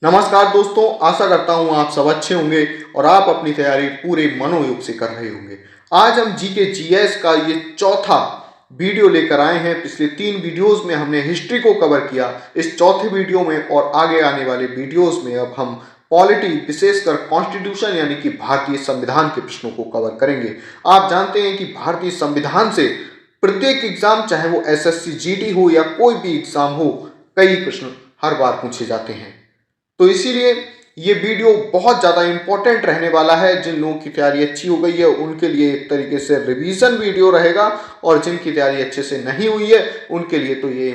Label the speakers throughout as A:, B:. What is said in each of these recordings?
A: नमस्कार दोस्तों, आशा करता हूँ आप सब अच्छे होंगे और आप अपनी तैयारी पूरे मनोयोग से कर रहे होंगे। आज हम जीके जीएस का ये चौथा वीडियो लेकर आए हैं। पिछले 3 वीडियोस में हमने हिस्ट्री को कवर किया। इस चौथे वीडियो में और आगे आने वाले वीडियोस में अब हम पॉलिटी, विशेषकर कॉन्स्टिट्यूशन यानी कि भारतीय संविधान के प्रश्नों को कवर करेंगे। आप जानते हैं कि भारतीय संविधान से प्रत्येक एग्जाम, चाहे वो एसएससी जीडी हो या कोई भी एग्जाम हो, कई प्रश्न हर बार पूछे जाते हैं। तो इसीलिए ये वीडियो बहुत ज़्यादा इंपॉर्टेंट रहने वाला है। जिन लोगों की तैयारी अच्छी हो गई है उनके लिए एक तरीके से रिवीजन वीडियो रहेगा, और जिनकी तैयारी अच्छे से नहीं हुई है उनके लिए तो ये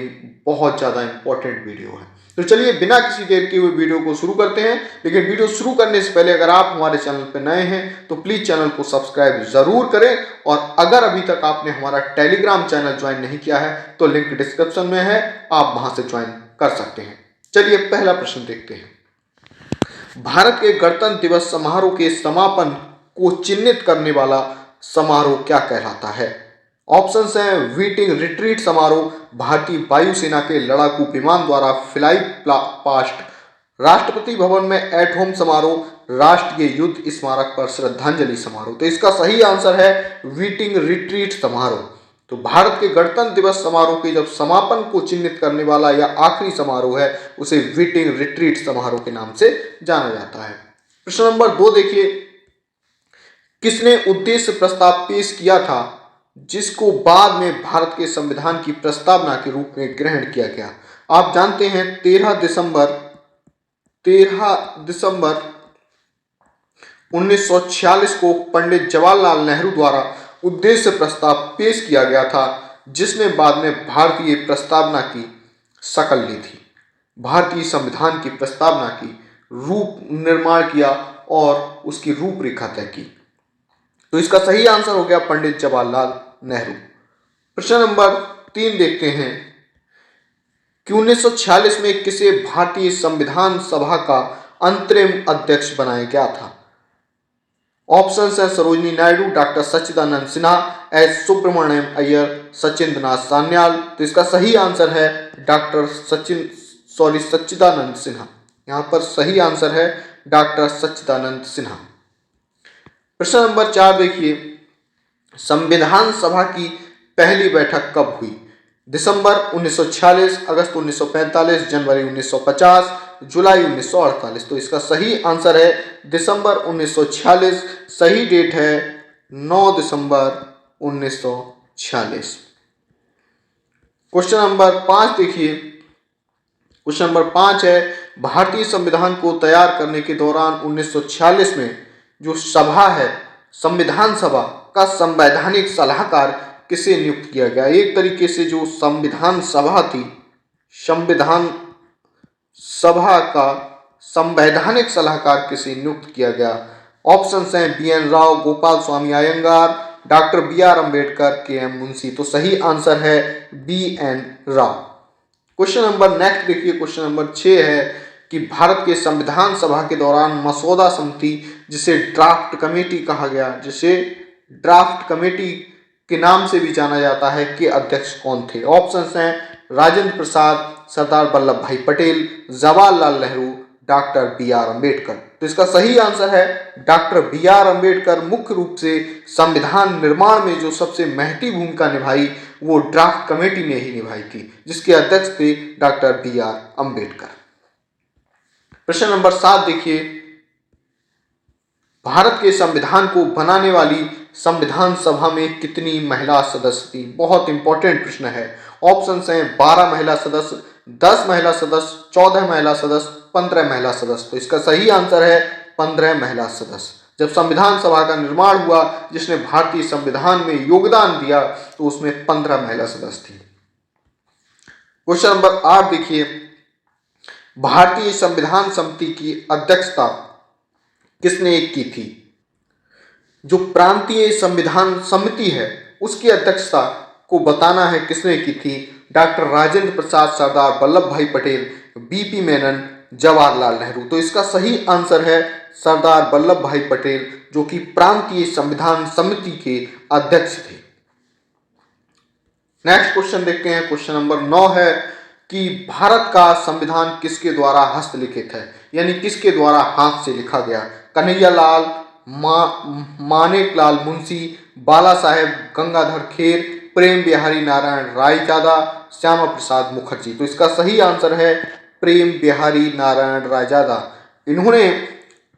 A: बहुत ज़्यादा इंपॉर्टेंट वीडियो है। तो चलिए बिना किसी देर के हुए वीडियो को शुरू करते हैं। लेकिन वीडियो शुरू करने से पहले अगर आप हमारे चैनल पर नए हैं तो प्लीज़ चैनल को सब्सक्राइब ज़रूर करें, और अगर अभी तक आपने हमारा टेलीग्राम चैनल ज्वाइन नहीं किया है तो लिंक डिस्क्रिप्शन में है, आप वहाँ से ज्वाइन कर सकते हैं। चलिए पहला प्रश्न देखते हैं। भारत के गणतंत्र दिवस समारोह के समापन को चिन्हित करने वाला समारोह क्या कहलाता है? ऑप्शंस हैं वीटिंग रिट्रीट समारोह, भारतीय वायुसेना के लड़ाकू विमान द्वारा फ्लाई पास्ट, राष्ट्रपति भवन में एट होम समारोह, राष्ट्रीय युद्ध स्मारक पर श्रद्धांजलि समारोह। तो इसका सही आंसर है वीटिंग रिट्रीट समारोह। तो भारत के गणतंत्र दिवस समारोह के जब समापन को चिन्हित करने वाला या आखिरी समारोह है उसे वीटिंग रिट्रीट समारोह के नाम से जाना जाता है। प्रश्न नंबर 2 देखिए, किसने उद्देश्य प्रस्ताव पेश किया था जिसको बाद में भारत के संविधान की प्रस्तावना के रूप में ग्रहण किया गया? आप जानते हैं 13 दिसंबर 1946 को पंडित जवाहरलाल नेहरू द्वारा उद्देश्य प्रस्ताव पेश किया गया था, जिसने बाद में भारतीय प्रस्तावना की शक्ल ली थी, भारतीय संविधान की प्रस्तावना की रूप निर्माण किया और उसकी रूपरेखा तय की। तो इसका सही आंसर हो गया पंडित जवाहरलाल नेहरू। प्रश्न नंबर 3 देखते हैं कि 1946 में किसे भारतीय संविधान सभा का अंतरिम अध्यक्ष बनाया गया था? ऑप्शंस है सरोजिनी नायडू, डॉक्टर सच्चिदानंद सिन्हा, एस सुब्रमण्यम अय्यर, सचिंद्र नाथ सान्याल। तो इसका सही आंसर है डॉक्टर सच्चिदानंद सिन्हा। यहाँ पर सही आंसर है डॉक्टर सच्चिदानंद सिन्हा। प्रश्न नंबर 4 देखिए, संविधान सभा की पहली बैठक कब हुई? दिसंबर 1946, अगस्त 1945, जनवरी 1950, जुलाई 1948। तो इसका सही आंसर है दिसंबर 1946। सही डेट है 9 दिसंबर 1946। क्वेश्चन नंबर 5 देखिए, क्वेश्चन नंबर 5 है भारतीय संविधान को तैयार करने के दौरान 1946 में जो सभा है, संविधान सभा का संवैधानिक सलाहकार किसे नियुक्त किया गया? एक तरीके से जो संविधान सभा थी, संविधान सभा का संवैधानिक सलाहकार किसे नियुक्त किया गया? ऑप्शंस हैं BN Rao, Gopal Swami Ayyangar, doctor BR Ambedkar, KM Munshi. तो सही आंसर है BN Rao. Question number next देखिए, क्वेश्चन नंबर 6 है कि भारत के संविधान सभा के दौरान मसौदा समिति, जिसे ड्राफ्ट कमेटी कहा गया, जिसे ड्राफ्ट कमेटी के नाम से भी जाना जाता है, के अध्यक्ष कौन थे? ऑप्शंस हैं राजेंद्र प्रसाद, सरदार वल्लभ भाई पटेल, जवाहरलाल नेहरू, डॉक्टर बीआर अंबेडकर। तो इसका सही आंसर है डॉक्टर बीआर अंबेडकर। मुख्य रूप से संविधान निर्माण में जो सबसे महती भूमिका निभाई वो ड्राफ्ट कमेटी ने ही निभाई थी, जिसके अध्यक्ष थे डॉक्टर बीआर अंबेडकर। प्रश्न नंबर 7 देखिए, भारत के संविधान को बनाने वाली संविधान सभा में कितनी महिला सदस्य थी? बहुत इंपॉर्टेंट प्रश्न है। ऑप्शंस हैं 12 महिला सदस्य, 10 महिला सदस्य, 14 महिला सदस्य, 15 महिला सदस्य। तो इसका सही आंसर है 15 महिला सदस्य। जब संविधान सभा का निर्माण हुआ, जिसने भारतीय संविधान में योगदान दिया, तो उसमें 15 महिला सदस्य थी। क्वेश्चन नंबर 8 देखिए, भारतीय संविधान समिति की अध्यक्षता किसने की थी? जो प्रांतीय संविधान समिति है उसकी अध्यक्षता को बताना है किसने की थी? डॉक्टर राजेंद्र प्रसाद, सरदार वल्लभ भाई पटेल, बीपी मेनन, जवाहरलाल नेहरू। तो इसका सही आंसर है सरदार वल्लभ भाई पटेल, जो कि प्रांतीय संविधान समिति के अध्यक्ष थे। नेक्स्ट क्वेश्चन देखते हैं, क्वेश्चन नंबर 9 है कि भारत का संविधान किसके द्वारा हस्तलिखित है, यानी किसके द्वारा हाथ से लिखा गया। कन्हैयालाल, मानेकलाल मुंशी, बाला साहेब गंगाधर खेर, प्रेम बिहारी नारायण रायजादा, श्यामा प्रसाद मुखर्जी। तो इसका सही आंसर है प्रेम बिहारी नारायण रायजादा। इन्होंने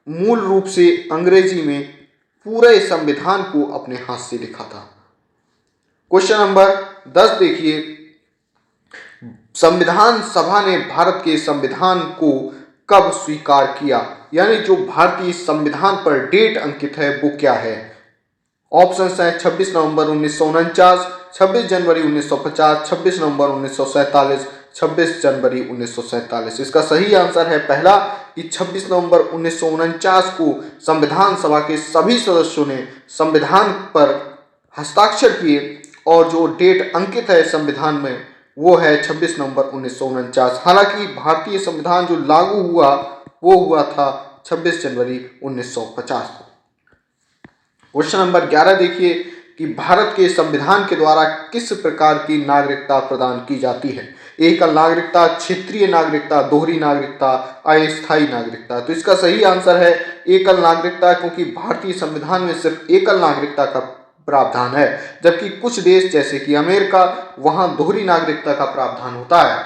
A: मूल रूप से अंग्रेजी में पूरे संविधान को अपने हाथ से लिखा था। क्वेश्चन नंबर 10 देखिए, संविधान सभा ने भारत के संविधान को कब स्वीकार किया, यानी जो भारतीय संविधान पर डेट अंकित है वो क्या है। ऑप्शंस हैं 26 नवंबर 1949, 26 जनवरी 1950, 26 नवंबर 1947, 26 जनवरी 1947। इसका सही आंसर है पहला कि 26 नवंबर 1949 को संविधान सभा के सभी सदस्यों ने संविधान पर हस्ताक्षर किए और जो डेट अंकित है संविधान में वो है 26 नवंबर 1949। हालांकि भारतीय संविधान जो लागू हुआ वो हुआ था 26 जनवरी 1950 को। क्वेश्चन नंबर 11 देखिए कि भारत के संविधान के द्वारा किस प्रकार की नागरिकता प्रदान की जाती है। एकल नागरिकता, क्षेत्रीय नागरिकता, दोहरी नागरिकता, अस्थायी नागरिकता। तो इसका सही आंसर है एकल नागरिकता, क्योंकि भारतीय संविधान में सिर्फ एकल नागरिकता का प्रावधान है, जबकि कुछ देश जैसे कि अमेरिका वहां दोहरी नागरिकता का प्रावधान होता है।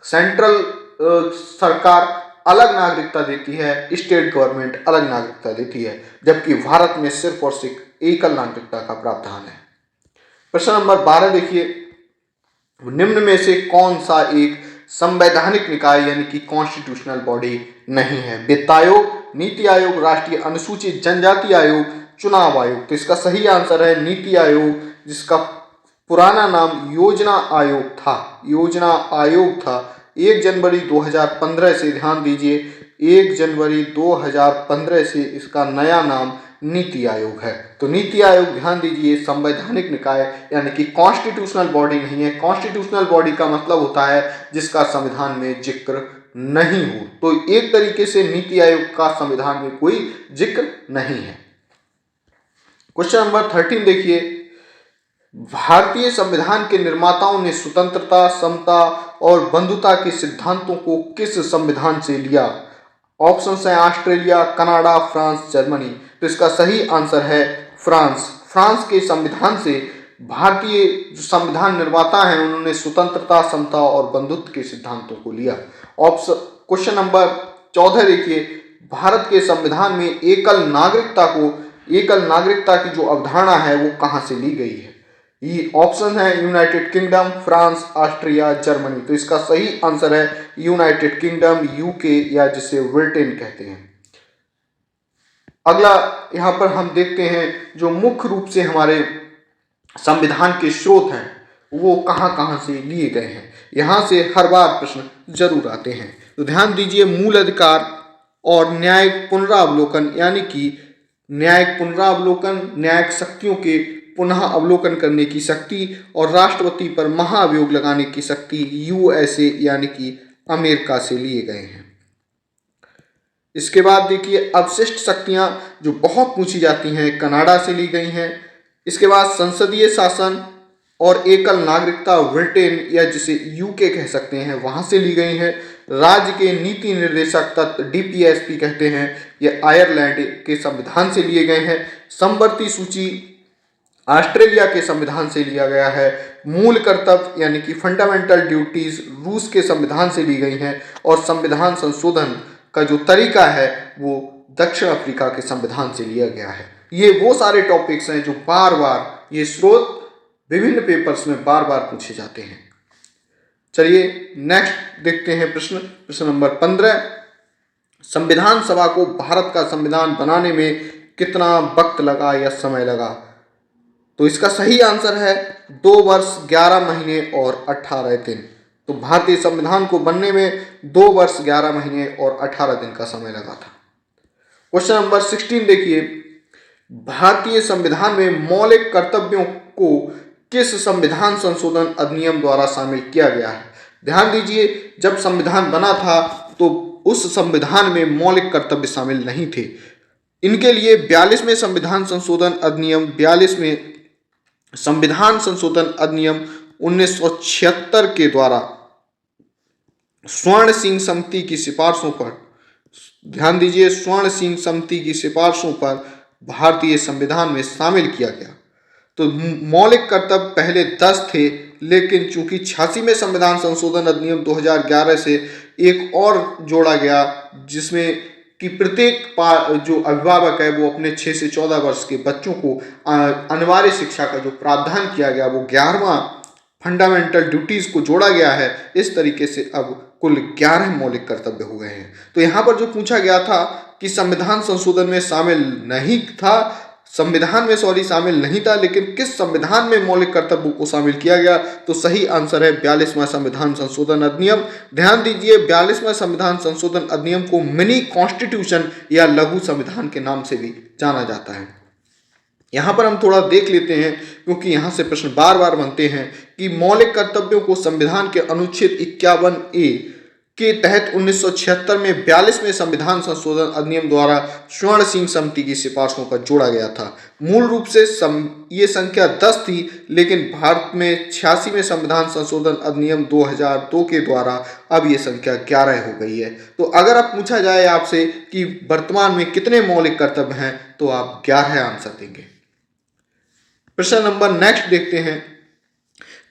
A: सेंट्रल सरकार अलग नागरिकता देती है, स्टेट गवर्नमेंट अलग नागरिकता देती है, जबकि भारत में सिर्फ और सिर्फ एकल नागरिकता का प्रावधान है। प्रश्न नंबर 12 देखिए, निम्न में से कौन सा एक संवैधानिक निकाय यानी कि कॉन्स्टिट्यूशनल बॉडी नहीं है। वित्त आयोग, नीति आयोग, राष्ट्रीय अनुसूचित जनजाति आयोग, चुनाव आयोग। तो इसका सही आंसर है नीति आयोग, जिसका पुराना नाम योजना आयोग था। योजना आयोग था। 1 जनवरी 2015 से, ध्यान दीजिए, 1 जनवरी 2015 से इसका नया नाम नीति आयोग है। तो नीति आयोग, ध्यान दीजिए, संवैधानिक निकाय यानी कि कॉन्स्टिट्यूशनल बॉडी नहीं है। कॉन्स्टिट्यूशनल बॉडी का मतलब होता है जिसका संविधान में जिक्र नहीं हो। तो एक तरीके से नीति आयोग का संविधान में कोई जिक्र नहीं है। क्वेश्चन नंबर 13 देखिए, भारतीय संविधान के निर्माताओं ने स्वतंत्रता, समता और बंधुता के सिद्धांतों को किस संविधान से लिया। ऑप्शंस हैं ऑस्ट्रेलिया, कनाडा, फ्रांस, जर्मनी। तो इसका सही आंसर है फ्रांस। फ्रांस के संविधान से भारतीय जो संविधान निर्माता हैं उन्होंने स्वतंत्रता, समता और बंधुत्व के सिद्धांतों को लिया। ऑप्शन क्वेश्चन नंबर 14 देखिए, भारत के संविधान में एकल नागरिकता की जो अवधारणा है वो कहाँ से ली गई है। ये ऑप्शन है United kingdom, France, Austria, Germany. तो इसका सही आंसर है यूनाइटेड किंगडम, यूके या जिसे ब्रिटेन कहते हैं। अगला यहां पर हम देखते हैं जो मुख्य रूप से हमारे संविधान के स्रोत हैं वो कहां कहां से लिए गए हैं। यहां से हर बार प्रश्न जरूर आते हैं। तो ध्यान दीजिए, मूल अधिकार और न्यायिक पुनरावलोकन, यानी कि न्यायिक पुनरावलोकन, न्यायिक शक्तियों के पुनः अवलोकन करने की शक्ति और राष्ट्रपति पर महाभियोग लगाने की शक्ति यूएसए यानी कि अमेरिका से लिए गए हैं। इसके बाद देखिए, अवशिष्ट शक्तियां जो बहुत पूछी जाती हैं कनाडा से ली गई हैं। इसके बाद संसदीय शासन और एकल नागरिकता ब्रिटेन या जिसे यूके कह सकते हैं वहां से ली गई हैं। राज्य के नीति निर्देशक तत्व डीपीएसपी कहते हैं, ये आयरलैंड के संविधान से लिए गए हैं। समवर्ती सूची ऑस्ट्रेलिया के संविधान से लिया गया है। मूल कर्तव्य यानी कि फंडामेंटल ड्यूटीज रूस के संविधान से ली गई हैं और संविधान संशोधन का जो तरीका है वो दक्षिण अफ्रीका के संविधान से लिया गया है। ये वो सारे टॉपिक्स हैं जो बार बार ये स्रोत विभिन्न पेपर्स में बार बार पूछे जाते हैं। चलिए नेक्स्ट देखते हैं प्रश्न नंबर 15। संविधान सभा को भारत का संविधान बनाने में कितना वक्त लगा या समय लगा। तो इसका सही आंसर है 2 वर्ष 11 महीने और 18 दिन। तो भारतीय संविधान को बनने में 2 वर्ष 11 महीने और 18 दिन का समय लगा था। क्वेश्चन नंबर 16 देखिए, भारतीय संविधान में मौलिक कर्तव्यों को किस संविधान संशोधन अधिनियम द्वारा शामिल किया गया है। ध्यान दीजिए, जब संविधान बना था तो उस संविधान में मौलिक कर्तव्य शामिल नहीं थे। इनके लिए 42वें संविधान संशोधन अधिनियम 42वें संविधान संशोधन अधिनियम 1976 के द्वारा स्वर्ण सिंह समिति की सिफारिशों पर, ध्यान दीजिए, स्वर्ण सिंह समिति की सिफारिशों पर भारतीय संविधान में शामिल किया गया। तो मौलिक कर्तव्य पहले 10 थे, लेकिन चूंकि 86 में संविधान संशोधन अधिनियम 2011 से एक और जोड़ा गया, जिसमें कि प्रत्येक जो अभिभावक है वो अपने 6 से 14 वर्ष के बच्चों को अनिवार्य शिक्षा का जो प्रावधान किया गया वो 11वां फंडामेंटल ड्यूटीज को जोड़ा गया है। इस तरीके से अब कुल 11 मौलिक कर्तव्य हो गए हैं। तो यहाँ पर जो पूछा गया था कि संविधान संशोधन में शामिल नहीं था, शामिल नहीं था, लेकिन किस संविधान में मौलिक कर्तव्यों को शामिल किया गया, तो सही आंसर है 42वां संविधान संशोधन अधिनियम। ध्यान दीजिए, 42वां संविधान संशोधन अधिनियम को मिनी कॉन्स्टिट्यूशन या लघु संविधान के नाम से भी जाना जाता है। यहाँ पर हम थोड़ा देख लेते हैं, क्योंकि यहाँ से प्रश्न बार बार बनते हैं कि मौलिक कर्तव्यों को संविधान के अनुच्छेद 51A के तहत 1976 में 42वें संविधान संशोधन अधिनियम द्वारा स्वर्ण सिंह समिति की सिफारिशों पर जोड़ा गया था। मूल रूप से ये संख्या 10 थी, लेकिन भारत में 86वें संविधान संशोधन अधिनियम 2002 के द्वारा अब ये संख्या 11 हो गई है। तो अगर अब पूछा जाए आपसे कि वर्तमान में कितने मौलिक कर्तव्य हैं, तो आप 11 आंसर देंगे। प्रश्न नंबर नेक्स्ट देखते हैं,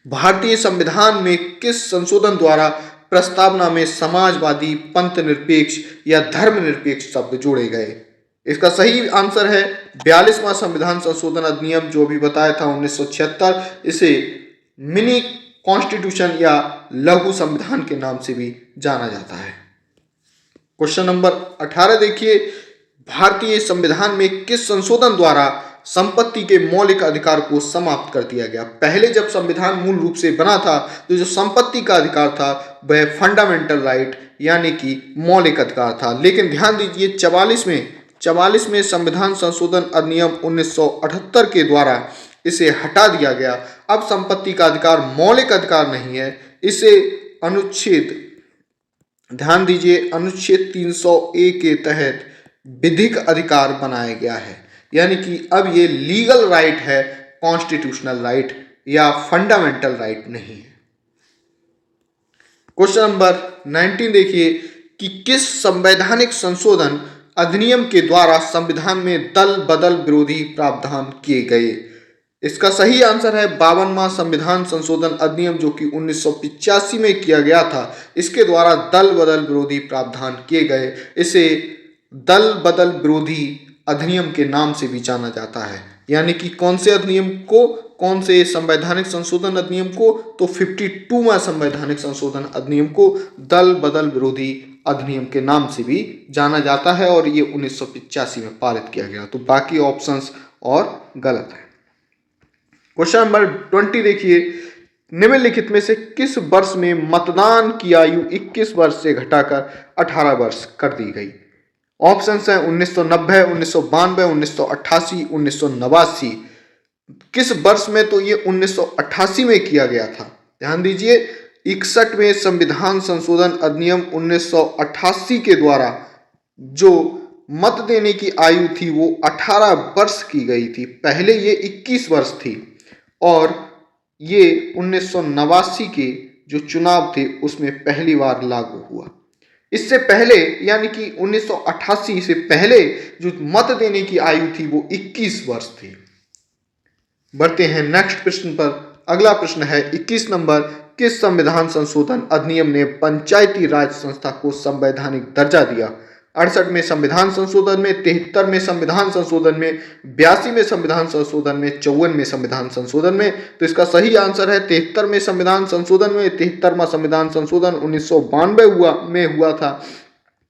A: भारतीय संविधान में किस संशोधन द्वारा प्रस्तावना में समाजवादी, पंथ निरपेक्ष या धर्मनिरपेक्ष शब्द जोड़े गए? इसका सही आंसर है 42वां संविधान संशोधन अधिनियम, जो भी बताया था 1976। इसे मिनी कॉन्स्टिट्यूशन या लघु संविधान के नाम से भी जाना जाता है। क्वेश्चन नंबर 18 देखिए, भारतीय संविधान में किस संशोधन द्वारा संपत्ति के मौलिक अधिकार को समाप्त कर दिया गया? पहले जब संविधान मूल रूप से बना था तो जो संपत्ति का अधिकार था वह फंडामेंटल राइट यानी कि मौलिक अधिकार था, लेकिन ध्यान दीजिए 44वें संविधान संशोधन अधिनियम 1978 के द्वारा इसे हटा दिया गया। अब संपत्ति का अधिकार मौलिक अधिकार नहीं है, इसे ध्यान दीजिए अनुच्छेद 300A के तहत विधिक अधिकार बनाया गया है, यानी कि अब ये लीगल राइट है, कॉन्स्टिट्यूशनल राइट या फंडामेंटल राइट नहीं है। क्वेश्चन नंबर 19 देखिए कि किस संवैधानिक संशोधन अधिनियम के द्वारा संविधान में दल बदल विरोधी प्रावधान किए गए? इसका सही आंसर है 52वां संविधान संशोधन अधिनियम, जो कि 1985 में किया गया था। इसके द्वारा दल बदल विरोधी प्रावधान किए गए। इसे दल बदल विरोधी अधिनियम के नाम से भी जाना जाता है, यानी कि कौन से अधिनियम को, कौन से संवैधानिक संशोधन अधिनियम को, तो 52वां संवैधानिक संशोधन अधिनियम को दल बदल विरोधी अधिनियम के नाम से भी जाना जाता है, और ये 1985 में पारित किया गया। तो बाकी ऑप्शंस और गलत है। क्वेश्चन नंबर 20 देखिए, निम्नलिखित में से किस वर्ष में मतदान की आयु 21 वर्ष से घटाकर 18 वर्ष कर दी गई? ऑप्शंस हैं 1990, 1992, 1988, 1989। किस वर्ष में? तो ये 1988 में किया गया था। ध्यान दीजिए, 61वें संविधान संशोधन अधिनियम 1988 के द्वारा जो मत देने की आयु थी वो 18 वर्ष की गई थी। पहले ये 21 वर्ष थी, और ये 1989 के जो चुनाव थे उसमें पहली बार लागू हुआ। इससे पहले यानी कि 1988 से पहले जो मत देने की आयु थी वो 21 वर्ष थी। बढ़ते हैं नेक्स्ट प्रश्न पर। अगला प्रश्न है 21 नंबर, किस संविधान संशोधन अधिनियम ने पंचायती राज संस्था को संवैधानिक दर्जा दिया? 68 में संविधान संशोधन में, 73 में संविधान संशोधन में, 82 में संविधान संशोधन में, 54 में संविधान संशोधन में। तो इसका सही आंसर है 73 में संविधान संशोधन में। 73वां संविधान संशोधन 1992 में हुआ था,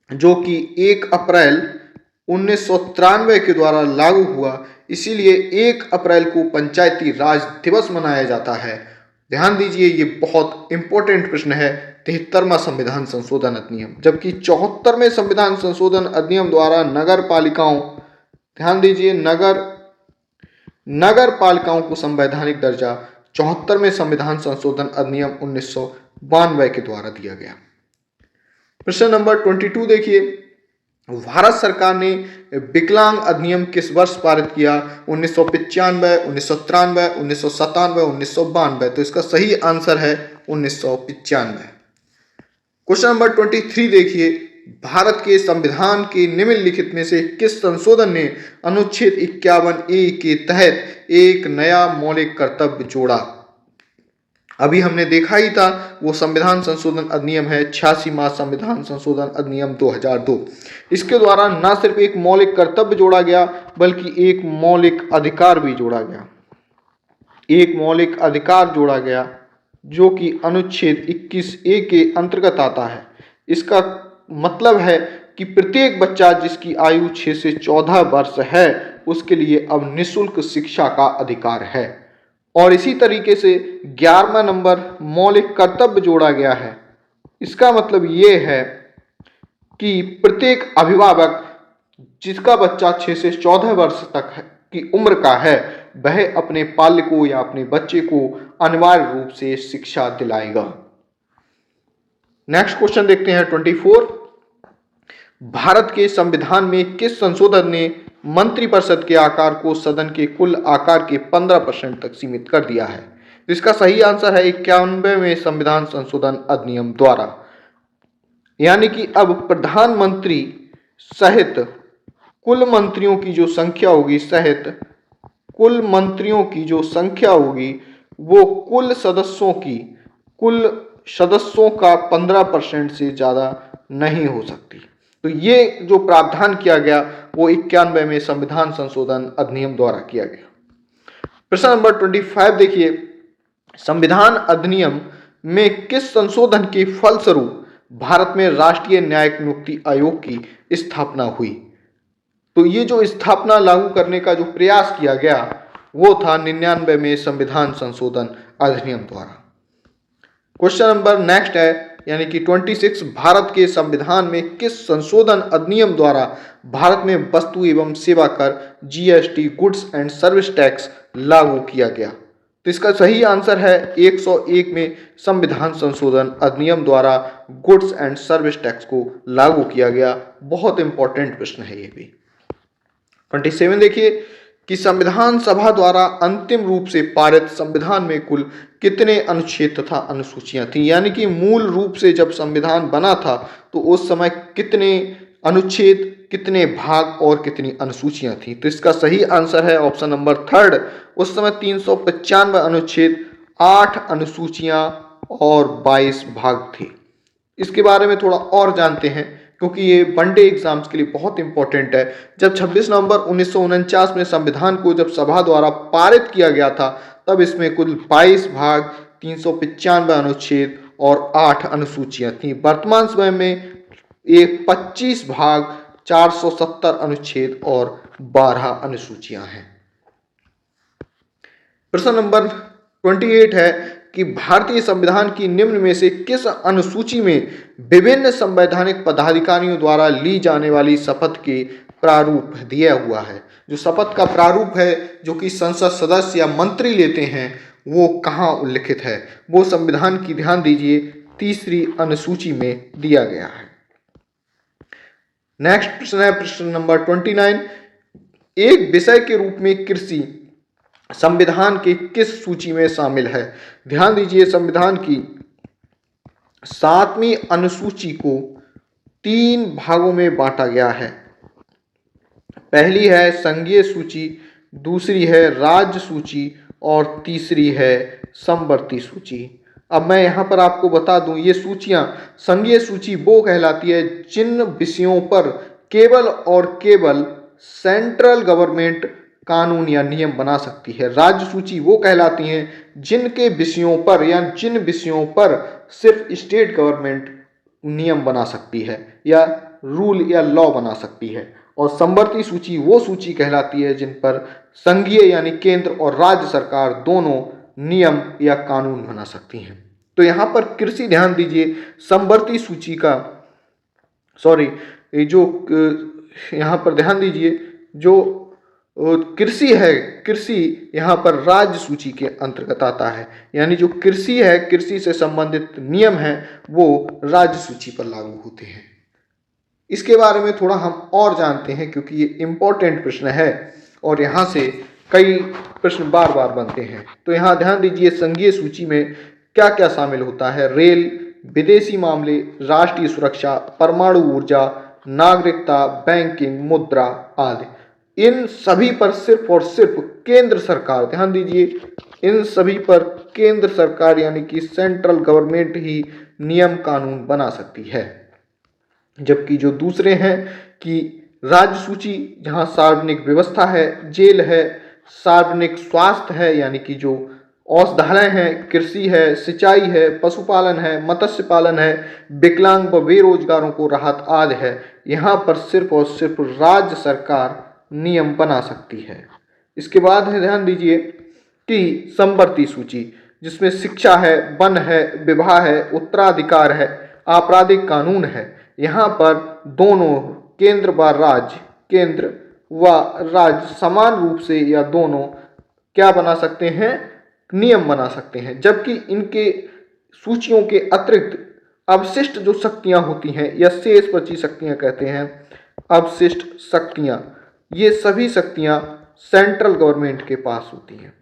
A: जो कि 1 अप्रैल 1993 के द्वारा लागू हुआ। इसीलिए 1 अप्रैल को पंचायती राज दिवस मनाया जाता है। ध्यान दीजिए, ये बहुत इंपॉर्टेंट प्रश्न है। 73वां संविधान संशोधन अधिनियम, जबकि 74वें संविधान संशोधन अधिनियम द्वारा नगर पालिकाओं, ध्यान दीजिए, नगर पालिकाओं को संवैधानिक दर्जा 74वें संविधान संशोधन अधिनियम 1992 के द्वारा दिया गया। प्रश्न नंबर 22 देखिए, भारत सरकार ने विकलांग अधिनियम किस वर्ष पारित किया? 1995, 1993, 1997, 1992। तो इसका सही आंसर है 1995। क्वेश्चन नंबर 23 देखिए, भारत के संविधान के निम्नलिखित में से किस संशोधन ने अनुच्छेद 51A के तहत एक नया मौलिक कर्तव्य जोड़ा? अभी हमने देखा ही था, वो संविधान संशोधन अधिनियम है 86वां संविधान संशोधन अधिनियम 2002। इसके द्वारा न सिर्फ एक मौलिक कर्तव्य जोड़ा गया बल्कि एक मौलिक अधिकार भी जोड़ा गया। एक मौलिक अधिकार जोड़ा गया जो कि अनुच्छेद 21A के अंतर्गत आता है। इसका मतलब है कि प्रत्येक बच्चा जिसकी आयु 6 से 14 वर्ष है उसके लिए अब निःशुल्क शिक्षा का अधिकार है। और इसी तरीके से 11वां नंबर मौलिक कर्तव्य जोड़ा गया है। इसका मतलब ये है कि प्रत्येक अभिभावक जिसका बच्चा 6 से 14 वर्ष तक की उम्र का है वह अपने पाल्य को या अपने बच्चे को अनिवार्य रूप से शिक्षा दिलाएगा। नेक्स्ट क्वेश्चन देखते हैं 24। भारत के संविधान में किस संशोधन ने मंत्रिपरिषद के आकार को सदन के कुल आकार के 15% तक सीमित कर दिया है? इसका सही आंसर है 91वें संविधान संशोधन अधिनियम द्वारा। यानी कि अब प्रधानमंत्री सहित कुल मंत्रियों की जो संख्या होगी वो कुल सदस्यों का 15% से ज़्यादा नहीं हो सकती। तो ये जो प्रावधान किया गया वो 91वें संविधान संशोधन अधिनियम द्वारा किया गया। प्रश्न नंबर 25 देखिए, संविधान अधिनियम में किस संशोधन के फलस्वरूप भारत में राष्ट्रीय न्यायिक नियुक्ति आयोग की स्थापना हुई? तो ये जो स्थापना लागू करने का जो प्रयास किया गया वो था 99वें संविधान संशोधन अधिनियम द्वारा। क्वेश्चन नंबर नेक्स्ट है यानी कि 26, भारत के संविधान में किस संशोधन अधिनियम द्वारा भारत में वस्तु एवं सेवा कर GST goods and service tax लागू किया गया? तो इसका सही आंसर है 101 में संविधान संशोधन अधिनियम द्वारा गुड्स एंड सर्विस टैक्स को लागू किया गया। बहुत इंपॉर्टेंट प्रश्न है ये भी। 27 देखिए कि संविधान सभा द्वारा अंतिम रूप से पारित संविधान में कुल कितने अनुच्छेद तथा अनुसूचियां थी? यानी कि मूल रूप से जब संविधान बना था तो उस समय कितने अनुच्छेद, कितने भाग और कितनी अनुसूचियां थी? तो इसका सही आंसर है ऑप्शन नंबर 3। उस समय 395 अनुच्छेद, 8 अनुसूचियां और 22 भाग थे। इसके बारे में थोड़ा और जानते हैं क्योंकि ये वनडे एग्जाम्स के लिए बहुत इंपॉर्टेंट है। जब 26 नवंबर 1949 में संविधान को जब सभा द्वारा पारित किया गया था तब इसमें कुल 22 भाग, 395 अनुच्छेद और 8 अनुसूचियां थी। वर्तमान समय में एक 25 भाग, 470 अनुच्छेद और 12 अनुसूचियां हैं। प्रश्न नंबर 28 है कि भारतीय संविधान की निम्न में से किस अनुसूची में विभिन्न संवैधानिक पदाधिकारियों द्वारा ली जाने वाली शपथ के प्रारूप दिया हुआ है? जो शपथ का प्रारूप है जो कि संसद सदस्य या मंत्री लेते हैं वो कहाँ उल्लिखित है? वो संविधान की, ध्यान दीजिए, 3री अनुसूची में दिया गया है। नेक्स्ट प्रश्न है प्रश्न नंबर 29। एक विषय के रूप में कृषि संविधान के किस सूची में शामिल है? ध्यान दीजिए, संविधान की 7वीं अनुसूची को 3 भागों में बांटा गया है। पहली है संघीय सूची, दूसरी है राज्य सूची और तीसरी है समवर्ती सूची। अब मैं यहाँ पर आपको बता दूं, ये सूचियाँ, संघीय सूची वो कहलाती है जिन विषयों पर केवल और केवल सेंट्रल गवर्नमेंट कानून या नियम बना सकती है। राज्य सूची वो कहलाती हैं जिनके विषयों पर या जिन विषयों पर सिर्फ स्टेट गवर्नमेंट नियम बना सकती है या रूल या लॉ बना सकती है। और समवर्ती सूची वो सूची कहलाती है जिन पर संघीय यानी केंद्र और राज्य सरकार दोनों नियम या कानून बना सकती हैं। तो यहाँ पर कृषि, ध्यान दीजिए, समवर्ती सूची का, यहाँ पर ध्यान दीजिए, जो कृषि है, कृषि यहाँ पर राज्य सूची के अंतर्गत आता है। यानी जो कृषि है, कृषि से संबंधित नियम है वो राज्य सूची पर लागू होते हैं। इसके बारे में थोड़ा हम और जानते हैं क्योंकि ये इम्पोर्टेंट प्रश्न है और यहाँ से कई प्रश्न बार बार बनते हैं। तो यहाँ ध्यान दीजिए, संघीय सूची में क्या क्या शामिल होता है? रेल, विदेशी मामले, राष्ट्रीय सुरक्षा, परमाणु ऊर्जा, नागरिकता, बैंकिंग, मुद्रा आदि। इन सभी पर सिर्फ और सिर्फ केंद्र सरकार, ध्यान दीजिए, इन सभी पर केंद्र सरकार यानी कि सेंट्रल गवर्नमेंट ही नियम कानून बना सकती है। जबकि जो दूसरे हैं कि राज्य सूची, जहां सार्वजनिक व्यवस्था है, जेल है, सार्वजनिक स्वास्थ्य है यानी कि जो औषधालय हैं, कृषि है, सिंचाई है, पशुपालन है, मत्स्य पालन है, विकलांग व बेरोजगारों को राहत आदि है, यहाँ पर सिर्फ और सिर्फ राज्य सरकार नियम बना सकती है। इसके बाद है, ध्यान दीजिए कि समवर्ती सूची, जिसमें शिक्षा है, वन है, विवाह है, उत्तराधिकार है, आपराधिक कानून है। यहाँ पर दोनों केंद्र व राज्य समान रूप से या दोनों क्या बना सकते हैं, नियम बना सकते हैं। जबकि इनके सूचियों के अतिरिक्त अवशिष्ट जो शक्तियां होती हैं या शेष बची शक्तियां कहते हैं, अवशिष्ट शक्तियां, ये सभी शक्तियां सेंट्रल गवर्नमेंट के पास होती हैं।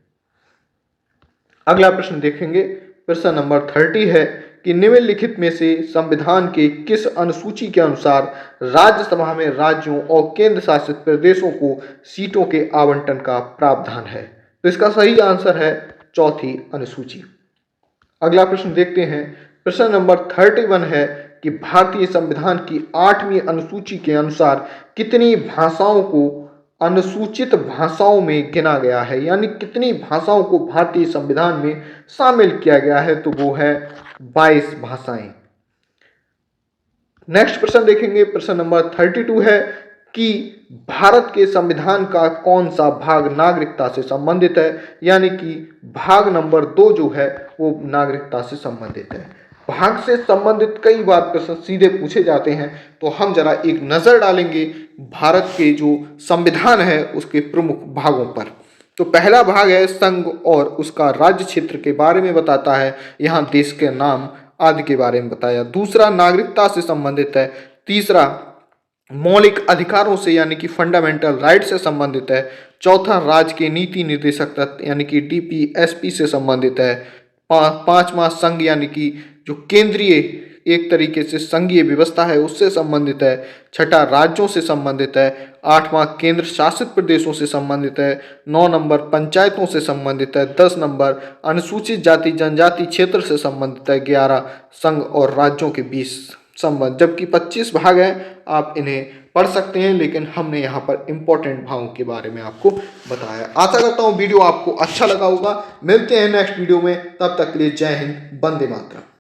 A: अगला प्रश्न देखेंगे, प्रश्न नंबर 30 है कि निम्नलिखित में से संविधान के किस अनुसूची के अनुसार राज्यसभा में राज्यों और केंद्र शासित प्रदेशों को सीटों के आवंटन का प्रावधान है? तो इसका सही आंसर है चौथी अनुसूची। अगला प्रश्न देखते हैं, प्रश्न नंबर 31 है कि भारतीय संविधान की 8वीं अनुसूची के अनुसार कितनी भाषाओं को अनुसूचित भाषाओं में गिना गया है, यानी कितनी भाषाओं को भारतीय संविधान में शामिल किया गया है? तो वो है 22 भाषाएं। नेक्स्ट प्रश्न देखेंगे, प्रश्न नंबर 32 है कि भारत के संविधान का कौन सा भाग नागरिकता से संबंधित है, यानी कि भाग नंबर 2 जो है वो नागरिकता से संबंधित है। भाग से संबंधित कई बार प्रश्न सीधे पूछे जाते हैं, तो हम जरा एक नजर डालेंगे भारत के जो संविधान है उसके प्रमुख भागों पर। तो पहला भाग है संघ और उसका राज्य क्षेत्र के बारे में बताता है, यहाँ देश के नाम आदि के बारे में बताया। दूसरा नागरिकता से संबंधित है। तीसरा मौलिक अधिकारों से यानी कि फंडामेंटल राइट से संबंधित है। चौथा राज्य के नीति निर्देशक तत्व यानी कि DPSP से संबंधित है। पांचवा संघ यानी कि जो केंद्रीय एक तरीके से संघीय व्यवस्था है उससे संबंधित है। छठा राज्यों से संबंधित है। आठवां केंद्र शासित प्रदेशों से संबंधित है। 9 नंबर पंचायतों से संबंधित है। 10 नंबर अनुसूचित जाति जनजाति क्षेत्र से संबंधित है। 11 संघ और राज्यों के बीच संबंध। जबकि 25 भाग हैं, आप इन्हें पढ़ सकते हैं, लेकिन हमने यहाँ पर इंपॉर्टेंट भागों के बारे में आपको बताया। आशा करता हूँ वीडियो आपको अच्छा लगा होगा। मिलते हैं नेक्स्ट वीडियो में, तब तक के लिए जय हिंद, वंदे मातरम।